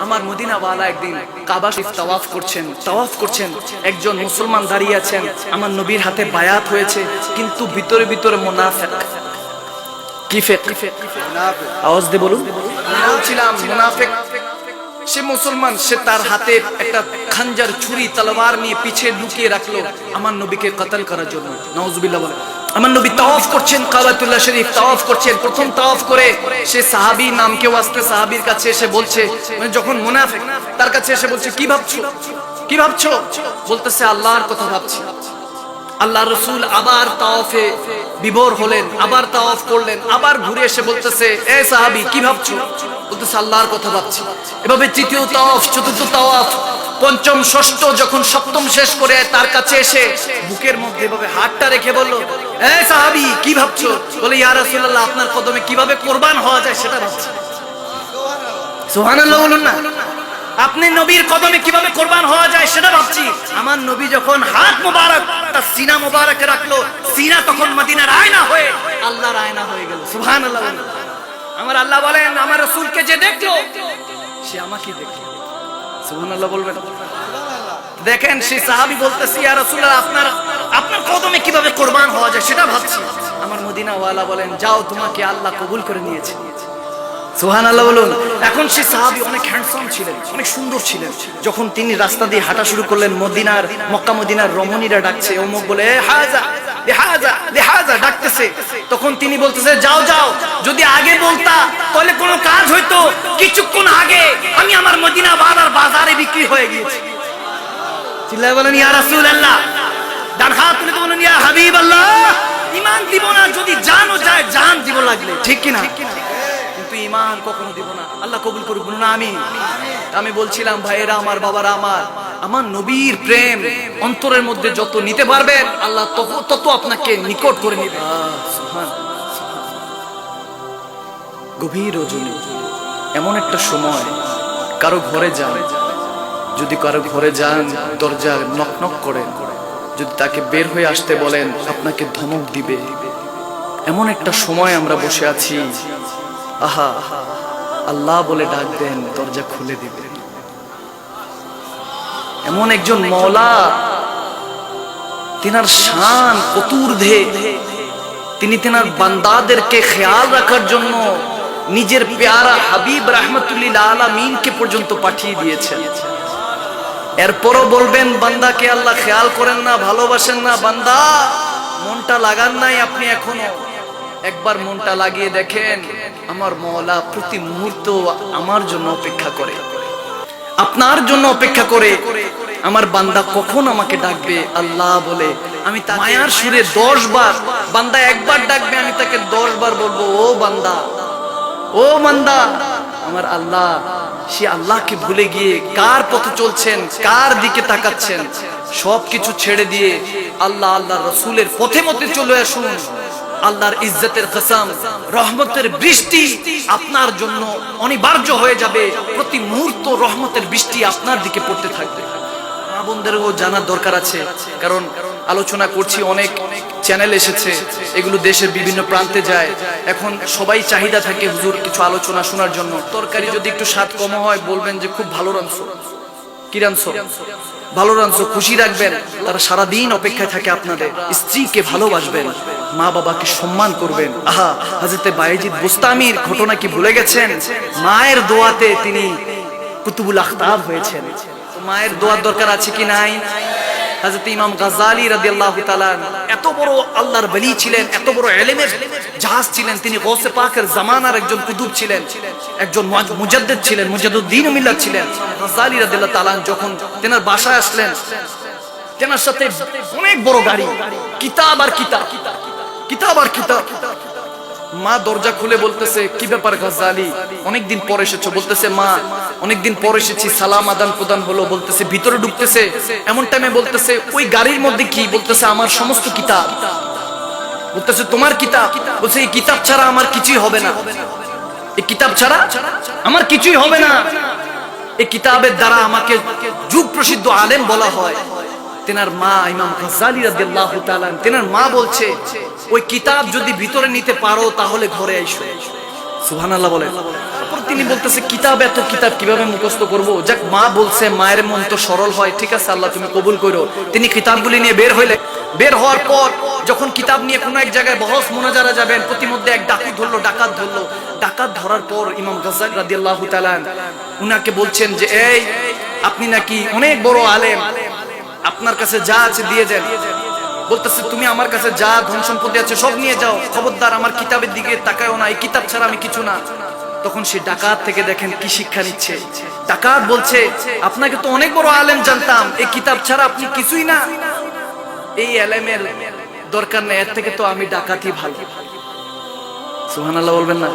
আমার মদিনাওয়ালা একদিন কাবা শরীফ তাওয়াফ করছেন একজন মুসলমান দাঁড়িয়ে আছেন, আমার নবীর হাতে বায়াত হয়েছে, কিন্তু ভিতরে ভিতরে মুনাফিক। কি ফেক? আওয়াজ দিয়ে বলুন। বলছিলাম মুনাফিক। সে মুসলমান, সে তার হাতে একটা খঞ্জর, ছুরি, তলোয়ার নিয়ে পিছে লুকিয়ে রাখলো আমার নবীকে কতল করার জন্য। নাউজুবিল্লাহ বলে। আমার নবী তাওয়াফ করছেন, কাবাতুল্লাহ শরীফ তাওয়াফ করছেন। প্রথম তাওয়াফ করে সে সাহাবী, নাম কেউ আসতে সাহাবীর কাছে এসে বলছে, মানে যখন মুনাফিক তার কাছে এসে বলছে, কি ভাবছো? বলতেছে আল্লাহর কথা ভাবছি। আল্লাহ রাসূল আবার তাওয়াফে বিভোর হলেন, আবার তাওয়াফ করলেন, আবার ঘুরে এসে বলতেছে, এ সাহাবী কি ভাবছো? বলতেছে আল্লাহর কথা ভাবছি। এভাবে তৃতীয় তাওয়াফ, চতুর্থ তাওয়াফ, পঞ্চম, ষষ্ঠ, যখন সপ্তম শেষ করে তার কাছে এসে বুকের মধ্যে এভাবে হাতটা রেখে বলল, এ সাহাবী কি ভাবছো? বলে, ইয়া রাসূলুল্লাহ, আপনার কদমে কিভাবে কুরবান হওয়া যায় সেটা ভাবছি। সুবহানাল্লাহ বলুন না। আপনি নবীর কদমে কিভাবে কুরবান হওয়া যায় সেটা ভাবছি। আমার নবী যখন হাত মোবারক তার সিনা মোবারকে রাখলো, সিনা তখন মদিনার আয়না হয়ে আল্লাহর আয়না হয়ে গেল। সুবহানাল্লাহ। আমার আল্লাহ বলেন, আমার রাসূলকে যে দেখলো সে আমাকে দেখলো। সুবহানাল্লাহ বলবেন। দেখেন সেই সাহাবী বলতেছে, ইয়া রাসূলুল্লাহ, আপনার কদমে কিভাবে কুরবান হওয়া যায় সেটা ভাবছি। আমার মদিনাওয়ালা বলেন, যাও, তোমাকে আল্লাহ কবুল করে নিয়েছে। সুবহানাল্লাহ বলুন। এখন সেই সাহাবী অনেক হ্যান্ডসাম ছিলেন, অনেক সুন্দর ছিলেন। যখন তিনি রাস্তা দিয়ে হাঁটা শুরু করলেন, মক্কা মদিনার রমণীরা ডাকছে, অমুক বলে হাজা লিহাজা ডাকতেছে। তখন তিনি বলতেছে, যাও, যদি আগে বলতা তাহলে কোনো কাজ হইতো। কিছুক্ষণ আগে আমি আমার মদিনা বাজারে বিক্রি হয়ে গিয়েছি। চিল্লায় বলেন, ইয়া রাসূলুল্লাহ। ডান হাত তুলে বলেন, ইয়া হাবিবাল্লাহ। ঈমান দিব না, যদি জানও যায় জান দিব লাগলে, ঠিক কি না? কিন্তু ঈমান কখনো দিব না। আল্লাহ কবুল করুক, বলুন আমিন। আমি বলছিলাম, ভাইয়েরা আমার, বাবারা আমার নবীর প্রেম অন্তরের মধ্যে যত নিতে পারবেন, আল্লাহ তত আপনাকে নিকট করে নেবেন। গভীর রজনী, এমন একটা সময়, কারো ঘরে যান, যদি কারো ঘরে যান, দরজা নক নক করেন, যদি তাকে বের হয়ে আসতে বলেন, আপনাকে ধমক দিবে। এমন একটা সময় আমরা বসে আছি, আহা, আল্লাহ বলে ডাক দেন, দরজা খুলে দিবেন। এমন একজন মওলা, তিনার শান কতুর্ধে, তিনি তিনার বান্দাদেরকে খেয়াল রাখার জন্য নিজের প্যারা হাবিব রাহমাতুল্লিল আলামিনকে পর্যন্ত পাঠিয়ে দিয়েছেন। এরপরও বলবেন, বান্দাকে আল্লাহ খেয়াল করেন না, ভালোবাসেন না? বান্দা, মনটা লাগান নাই আপনি এখনো? একবার মনটা লাগিয়ে দেখেন, আমার মওলা প্রতি মুহূর্ত আমার জন্য অপেক্ষা করে, আপনার জন্য অপেক্ষা করে। আমার বান্দা কখন আমাকে ডাকবে আল্লাহ বলে, আমি তার মায়ার সুরে 10 বার, বান্দা একবার ডাকবে, আমি তাকে 10 বার বলবো, ও বান্দা, ও বান্দা। আমার আল্লাহ, সে আল্লাহকে ভুলে গিয়ে কার পথে চলছেন, কার দিকে তাকাচ্ছেন? সবকিছু ছেড়ে দিয়ে আল্লাহর রাসূলের পথে মতে চলে আসুন। আল্লাহর ইজ্জতের কসম, রহমতের বৃষ্টি আপনার জন্য অনিবার্য হয়ে যাবে। প্রতি মুহূর্ত রহমতের বৃষ্টি আপনার দিকে পড়তে থাকবে। মা বোনদেরও জানার দরকার আছে, কারণ আলোচনা করছি, অনেক চ্যানেল এসেছে, এগুলো দেশের বিভিন্ন প্রান্তে যায়। এখন সবাই চাহিদা থাকে হুজুর কিছু আলোচনা শোনার জন্য। তরকারি যদি একটু স্বাদ কম হয়, বলবেন যে খুব ভালো রাঁধছো। কি রাঁধছো? ভালো রাঁধছো, খুশি রাখবেন। তারা সারাদিন অপেক্ষায় থাকে আপনাদের। স্ত্রীকে ভালোবাসবেন, মা বাবাকে সম্মান করবেন। আহা, হযরতে বায়েজিদ বুস্তামির ঘটনা কি ভুলে গেছেন? মায়ের দোয়াতে তিনি কুতুবুল আখতাব হয়েছেন। মায়ের দোয়ার দরকার আছে কি নাই? হযরত ইমাম গাজ্জালী রাদিয়াল্লাহু তাআলা এত বড় আল্লাহর ওলি ছিলেন, এত বড় ইলমের জাহাজ ছিলেন। তিনি গৌসে পাকের জামানার একজন কুতুব ছিলেন, একজন মুজাদ্দিদ ছিলেন, মুজাদ্দিদ্দিন মিল্লাত ছিলেন। গাজ্জালী রাদিয়াল্লাহু তাআলা যখন তেনার বাসায় আসলেন, তেনার সাথে অনেক বড় গাড়ি, কিতাব আর কিতাব। মা দরজা খুলে বলতেছে, কি ব্যাপার গাজ্জালী, অনেকদিন পর এসেছো? বলতেছে, মা অনেকদিন পর এসেছি, সালাম আদান প্রদান হলো। বলতেছে, ভিতরে ঢুকতেছে, এমন টাইমে বলতেছে, ওই গাড়ির মধ্যে কি? বলতেছে, আমার সমস্ত কিতাব। বলতেছে, তোমার কিতাব? বলছে, এই কিতাব ছাড়া আমার কিছুই হবে না, এই কিতাব ছাড়া আমার কিছুই হবে না। এই কিতাবের দ্বারা আমাকে যুগ প্রসিদ্ধ আলেম বলা হয়। তেনার মা ইমাম গাজ্জালী রাদিয়াল্লাহু তাআলা, তেনার মা বলছে, ওই কিতাব যদি ভিতরে নিতে পারো তাহলে ঘরে আইসো। সুবহানাল্লাহ বলেন। তারপর তিনি বলতেছে কিতাব, এত কিতাব কিভাবে মুখস্থ করব? যাক, মা বলছে, মায়ের মন তো সরল হয়, ঠিক আছে আল্লাহ তুমি কবুল করো। তিনি কিতাবগুলি নিয়ে বের হইলেন। বের হওয়ার পর যখন কিতাব নিয়ে কোনো এক জায়গায় বহস মোনাজারা যাবেন, প্রতিমধ্যে এক ডাকাত ধরলো। ডাকাত ধরার পর ইমাম গাজ্জালী রাদিয়াল্লাহু তাআলা উনাকে বলছেন যে এই আপনি নাকি অনেক বড় আলেম, আপনার কাছে যা আছে দিয়ে যান। বলতেছে তুমি আমার কাছে যা ধন সম্পত্তি আছে সব নিয়ে যাও, খবরদার আমার কিতাবের দিকে তাকায়ও না, এই কিতাব ছাড়া আমি কিছু না। তখন সে ডাকাত থেকে দেখেন কি শিক্ষা নিচ্ছে। ডাকাত বলছে আপনাকে তো অনেক বড় আলেম জানতাম, এই কিতাব ছাড়া আপনি কিছুই না, এই আলেমের দরকার নেই, এর থেকে তো আমি ডাকাতই ভালো। সুবহানাল্লাহ বলবেন না?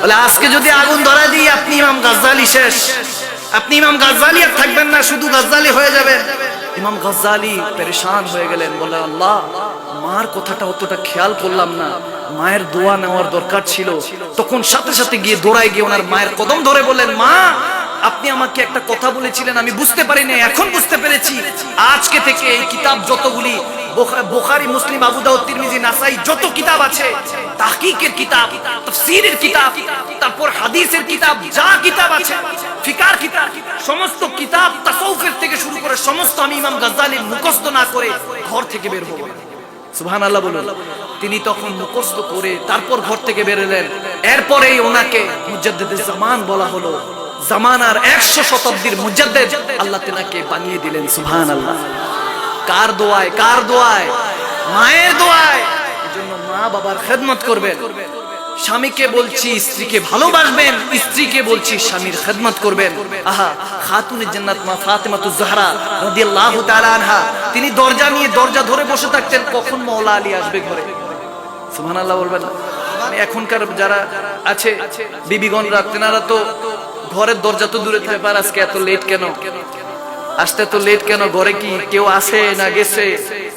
বলে আজকে যদি আগুন ধরা দিই আপনি ইমাম গাজ্জালী শেষ, আপনি ইমাম গাজ্জালী আর থাকবেন না, শুধু গাজ্জালী হয়ে যাবেন। ইমাম গাজ্জালী পেরেশান হয়ে গেলেন, বলে আল্লাহ মার কথাটা অতটা খেয়াল করলাম না, মায়ের দোয়া নেওয়ার দরকার ছিল। তখন সাথে সাথে গিয়ে দৌড়ায় গিয়ে ওনার মায়ের কদম ধরে বললেন, মা আপনি আমাকে একটা কথা বলেছিলেন, আমি বুঝতে পারিনি, এখন বুঝতে পেরেছি। আজকে থেকে এই কিতাব যতগুলি বুখারী, মুসলিম, আবু দাউদ, তিরমিজি, নাসাই যত কিতাব আছে, তাহকিকের কিতাব, তাফসীরের কিতাব, তারপর হাদিসের কিতাব, যা কিতাব আছে, ফিকার কিতাব, সমস্ত কিতাব তাসাউফের থেকে শুরু করে সমস্ত আমি ইমাম গাজ্জালী মুখস্থ না করে ঘর থেকে বের হব না। সুবহানাল্লাহ বলুন। তিনি তখন মুখস্থ করে তারপর ঘর থেকে বের হলেন। এরপরেই ওনাকে মুজাদ্দিদে জামান বলা হলো। জামানার 100 শতাব্দীর মুজাদ্দিদ আল্লাহ তেনাকে বানিয়ে দিলেন। সুবহানাল্লাহ। কার দোয়ায়? কার দোয়ায়? মায়ের দোয়ায়। এজন্য মা বাবার খেদমত করবেন। স্বামীকে বলছি স্ত্রীকে ভালোবাসবেন, স্ত্রীকে বলছি স্বামীর খেদমত করবেন। আহা, খাতুনে জান্নাত মা ফাতেমাতুজ জাহরা রাদিয়াল্লাহু তাআলা আনহা, তিনি দরজা ধরে বসে থাকতেন কখন মাওলা আলী আসবে ঘরে। সুবহানাল্লাহ বলবেন। এখনকার যারা আছে বিবিগণরা, তেনারা তো ঘরের দরজা তো দূরে থাকে, আর আজকে এত লেট কেন, আসতে তো লেট কেন, ঘরে কি কেউ আসে না গেছে,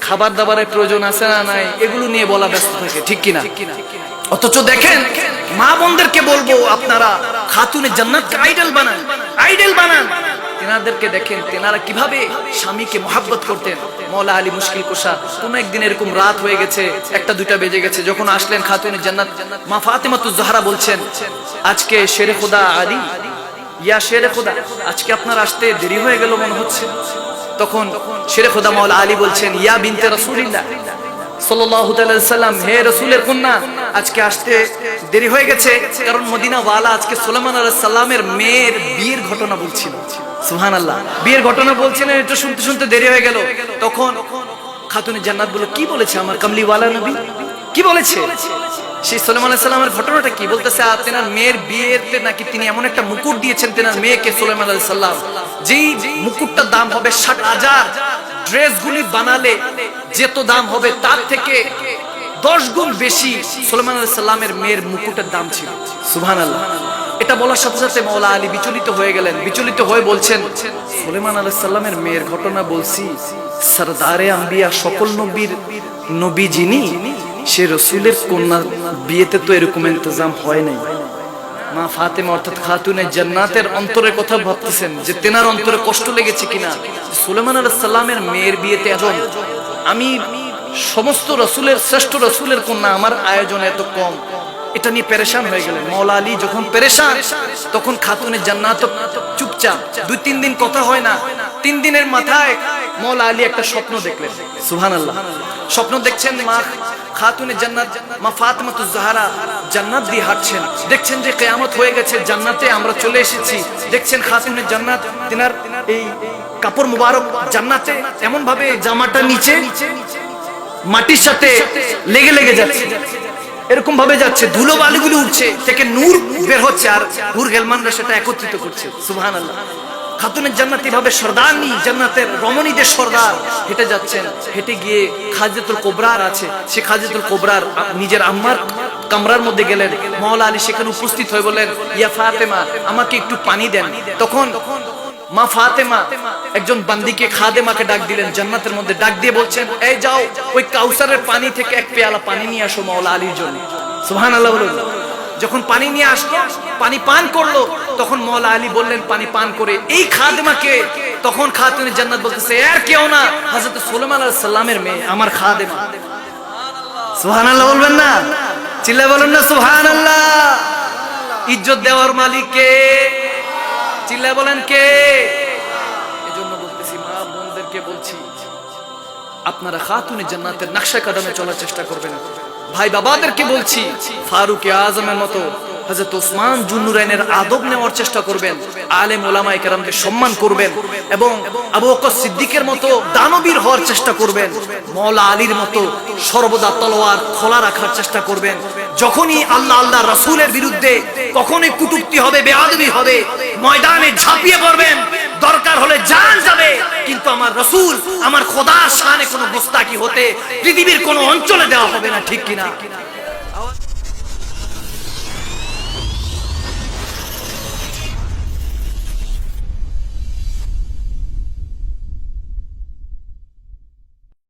খাবার দাবারের প্রয়োজন আছে না নাই, এগুলো নিয়ে বলা ব্যস্ত থাকে, ঠিক কিনা? অথচ দেখেন মা বোনদেরকে বলবো আপনারা খাতুনে জান্নাতকে আইডল বানান। তেনাদেরকে দেখেন তেনারা কিভাবে স্বামীকে মহব্বত করতেন। মওলা আলী মুশকিল কুশা কোন একদিন এরকম রাত হয়ে গেছে, 1টা-2টা বেজে গেছে, যখন আসলেন খাতুনে জান্নাত মা ফাতেমাতুজ জাহরা বলছেন, আজকে শেরে খোদা আলী, ইয়া শেরে খোদা, আজকে আপনার আসতে দেরি হয়ে গেল মনে হচ্ছে। তখন শেরে খোদা মওলা আলী বলছেন, ইয়া বিনতে রাসূলিল্লাহ সাল্লাল্লাহু আলাইহি ওয়াসাল্লাম, হে রাসূলের কন্যা, আজকে আসতে দেরি হয়ে গেছে, কারণ মদিনা ওয়ালা আজকে সুলাইমান আলাইহিস সালামের মেয়ের বিয়ের ঘটনা বলছিল। সুবহানাল্লাহ। বিয়ের ঘটনা বলছিলেন, এটা শুনতে শুনতে দেরি হয়ে গেল। তখন খাতুনে জান্নাত বলে, কি বলেছে আমার কামলি ওয়ালা নবী, কি বলেছে? সেই সুলাইমান আলাইহিস সালামের ঘটনাটা কি বলতেছে? তেনার মেয়ের বিয়েতে নাকি তিনি এমন একটা মুকুট দিয়েছেন তেনার মেয়েকে সুলাইমান আলাইহিস সালাম, যেই মুকুটটার দাম হবে 60,000, ড্রেসগুলি বানালে যত দাম হবে তার থেকে 10 গুণ বেশি সুলাইমান আলাইহিস সালামের মেয়ের মুকুটের দাম ছিল। সুবহানাল্লাহ। এটা বলার সাথে সাথে মাওলা আলী বিচলিত হয়ে গেলেন। বিচলিত হয়ে বলছেন, সুলাইমান আলাইহিস সালামের মেয়ের ঘটনা বলছি, সরদারে আম্বিয়া, সকল নবীর নবী যিনি, সে রাসূলের কন্যার বিয়েতে তো এরকম ইন্তজাম হয় নাই। মা ফাতেমা অর্থাৎ খাতুনে জান্নাতের অন্তরের কথা ভাবতেছেন যে তেনার অন্তরে কষ্ট লেগেছে কিনা, সুলাইমান আলাইহিস সালামের মেয়ের বিয়েতে আয়োজন, আমি সমস্ত রাসূলের শ্রেষ্ঠ রাসূলের কন্যা, আমার আয়োজন এত কম। এটা নিয়ে পেরেশান হয়ে গেলেন। মাওলা আলী যখন পেরেশান, তখন খাতুনে জান্নাত চুপচাপ, 2-3 দিন কথা হয় না। 3 দিনের মাথায় মাওলা আলী একটা স্বপ্ন দেখলেন। সুবহানাল্লাহ। স্বপ্ন দেখছেন মা খাতুনে জান্নাত মা ফাতেমাতুজ জাহরা জান্নাত দিয়ে হাঁটছেন, দেখছেন যে কিয়ামত হয়ে গেছে, জান্নাতে আমরা চলে এসেছি। দেখছেন খাতুনে জান্নাত তিনার এই কাপড় মুবারক জান্নাতে এমন ভাবে জামাটা নিচে মাটির সাথে লেগে যাচ্ছে, এরকম ভাবে যাচ্ছে, ধুলো বালিগুলো উঠছে, থেকে নূর বের হচ্ছে, আর হুর গেলমানরা সেটা একত্রিত করছে। সুবহানাল্লাহ। খাতুনের জান্নাত এভাবে সর্দারনি, জান্নাতের রমণীদের সর্দার হেঁটে যাচ্ছেন। হেঁটে গিয়ে খাজরাতুল কুবরার আছে, সে খাজরাতুল কুবরার নিজের আম্মার কামরার মধ্যে গেলেন। মাওলা আলী সেখানে উপস্থিত হয়ে বললেন, ইয়া ফাতেমা, আমাকে একটু পানি দেন। তখন মা ফাতেমা একজন বান্দিকে, খাদেমাকে ডাক দিলেন, জান্নাতের মধ্যে ডাক দিয়ে বলছেন, এই যাও ওই কাউসারের পানি থেকে 1 পেয়ালা পানি নিয়ে আসো মাওলা আলীর জন্য। সুবহানাল্লাহ বলুন। যখন পানি নিয়ে আসলো, পানি পান করলো, তখন মাওলা আলী বললেন পানি পান করে এই খাদেমাকে, তখন খাতুনে জান্নাত বলতেছে, আর কেউ না, হযরত সুলাইমান আলাইহিস সালামের মেয়ে, আমার খাদেমা। সুবহানাল্লাহ বলবেন না? চিল্লায় বলুন না সুবহানাল্লাহ। ইজ্জত দেওয়ার মালিক কে? চিল্লায় বলেন কে? এজন্য বলতেছি, মা বোনদেরকে বলছি, আপনারা খাতুনে জান্নাতের নকশা কদমে চলার চেষ্টা করবেন। ভাই বাবাদেরকে বলছি, ফারুক আজমের মতো হযরত ওসমান জুন্নুরাইনের আদব নেওয়ার চেষ্টা করবেন, আলেম ওলামায়ে কেরামকে সম্মান করবেন এবং আবু বকর সিদ্দিকের মতো দানবীর হওয়ার চেষ্টা করবেন, মাওলা আলীর মতো সর্বদা তলোয়ার খোলা রাখার চেষ্টা করবেন। যখনই আল্লাহ আল্লাহ রাসূলের বিরুদ্ধে কখনই কটূক্তি হবে, বেয়াদবি হবে, ময়দানে ঝাঁপিয়ে পড়বেন, দরকার হলে জান যাবে, কিন্তু আমার রাসূল, আমার খোদার শানে কোনো গোস্তাকি হতে পৃথিবীর কোনো অঞ্চলে দেওয়া হবে না। ঠিক কিনা?